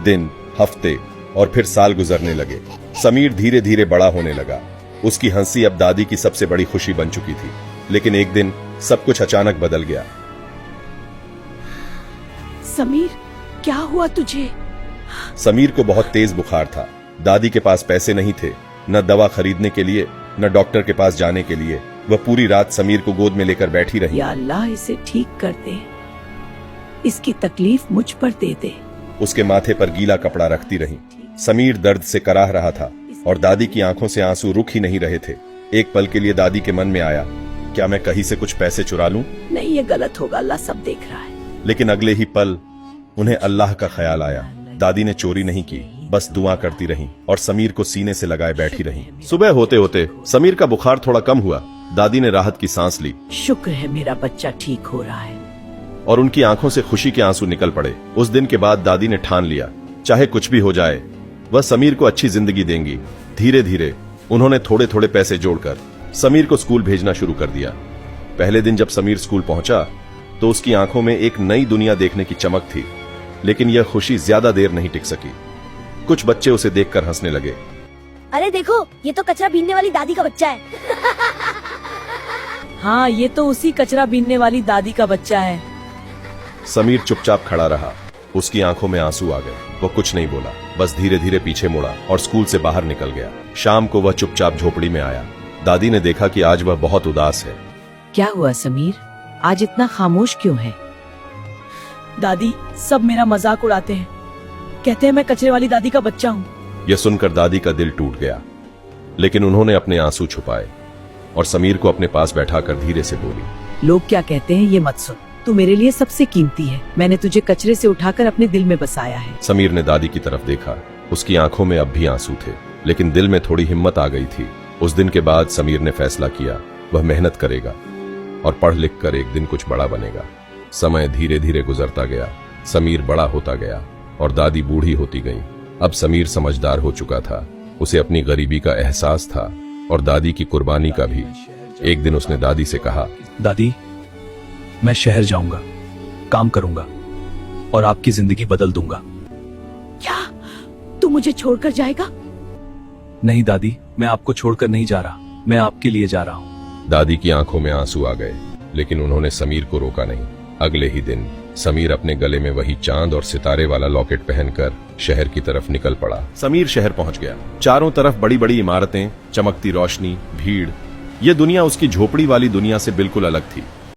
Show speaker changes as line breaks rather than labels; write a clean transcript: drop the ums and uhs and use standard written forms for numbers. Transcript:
दिन, हफ्ते और फिर साल गुजरने लगे। समीर धीरे धीरे बड़ा होने लगा। उसकी हंसी अब दादी की सबसे बड़ी खुशी बन चुकी थी। लेकिन एक दिन सब कुछ अचानक बदल गया।
समीर, क्या हुआ तुझे?
समीर को बहुत तेज बुखार था। दादी के पास पैसे नहीं थे, न दवा खरीदने के लिए न डॉक्टर के पास जाने के लिए। वह पूरी रात समीर को गोद में लेकर बैठी रही।
या अल्लाह, इसे ठीक कर दे, इसकी तकलीफ मुझ पर दे दे।
उसके माथे पर गीला कपड़ा रखती रही। समीर दर्द से कराह रहा था और दादी की आंखों से आंसू रुक ही नहीं रहे थे। एक पल के लिए दादी के मन में आया, क्या मैं कहीं से कुछ पैसे चुरा लूं?
नहीं, ये गलत होगा, अल्लाह सब देख रहा है।
लेकिन अगले ही पल उन्हें अल्लाह का ख्याल आया। दादी ने चोरी नहीं की, बस दुआ करती रही और समीर को सीने से लगाए बैठी रही। सुबह होते होते समीर का बुखार थोड़ा कम हुआ। दादी ने राहत की सांस ली।
शुक्र है मेरा बच्चा ठीक हो रहा है।
और उनकी आंखों से खुशी के आंसू निकल पड़े। उस दिन के बाद दादी ने ठान लिया, चाहे कुछ भी हो जाए, वह समीर को अच्छी जिंदगी देंगी। धीरे धीरे उन्होंने थोड़े थोड़े पैसे जोड़कर समीर को स्कूल भेजना शुरू कर दिया। पहले दिन जब समीर स्कूल पहुंचा तो उसकी आंखों में एक नई दुनिया देखने की चमक थी। लेकिन यह खुशी ज्यादा देर नहीं टिक सकी। कुछ बच्चे उसे देखकर हंसने लगे।
अरे देखो, ये तो कचरा बीनने वाली दादी का बच्चा है।
हाँ, ये तो उसी कचरा बीनने वाली दादी का बच्चा है।
समीर चुपचाप खड़ा रहा। उसकी आंखों में आंसू आ गए। वो कुछ नहीं बोला, बस धीरे धीरे पीछे मुड़ा और स्कूल से बाहर निकल गया। शाम को वह चुपचाप झोपड़ी में आया। दादी ने देखा कि आज वह बहुत उदास है।
क्या हुआ समीर, आज इतना खामोश क्यों है? दादी, सब मेरा मजाक उड़ाते हैं, कहते हैं मैं कचरे वाली दादी का बच्चा हूँ।
यह सुनकर दादी का दिल टूट गया। लेकिन उन्होंने अपने आंसू छुपाए और समीर को अपने पास बैठाकर धीरे से बोली,
लोग क्या कहते हैं ये मत सुन, तू मेरे लिए सबसे कीमती है। मैंने तुझे कचरे से उठाकर अपने दिल में बसाया है।
समीर ने दादी की तरफ देखा। उसकी आंखों में अब भी आंसू थे, लेकिन दिल में थोड़ी हिम्मत आ गई थी। उस दिन के बाद समीर ने फैसला किया, वह मेहनत करेगा और पढ़ लिख कर एक दिन कुछ बड़ा बनेगा। समय धीरे धीरे गुजरता गया। समीर बड़ा होता गया और दादी बूढ़ी होती गई। अब समीर समझदार हो चुका था। उसे अपनी गरीबी का एहसास था और दादी की कुर्बानी का भी। एक दिन उसने दादी से कहा,
दादी, मैं शहर जाऊंगा, काम करूंगा और आपकी जिंदगी बदल दूंगा।
क्या तू मुझे छोड़कर जाएगा?
नहीं दादी, मैं आपको छोड़कर नहीं जा रहा, मैं आपके लिए जा रहा हूँ।
दादी की आंखों में आंसू आ गए, लेकिन उन्होंने समीर को रोका नहीं। अगले ही दिन समीर अपने गले में वही चांद और सितारे वाला लॉकेट पहनकर शहर की तरफ निकल पड़ा। समीर शहर पहुंच गया। चारों तरफ बड़ी बड़ी इमारतें, चमकती रोशनी, भीड़। ये दुनिया उसकी झोपड़ी वाली दुनिया से बिल्कुल अलग थी।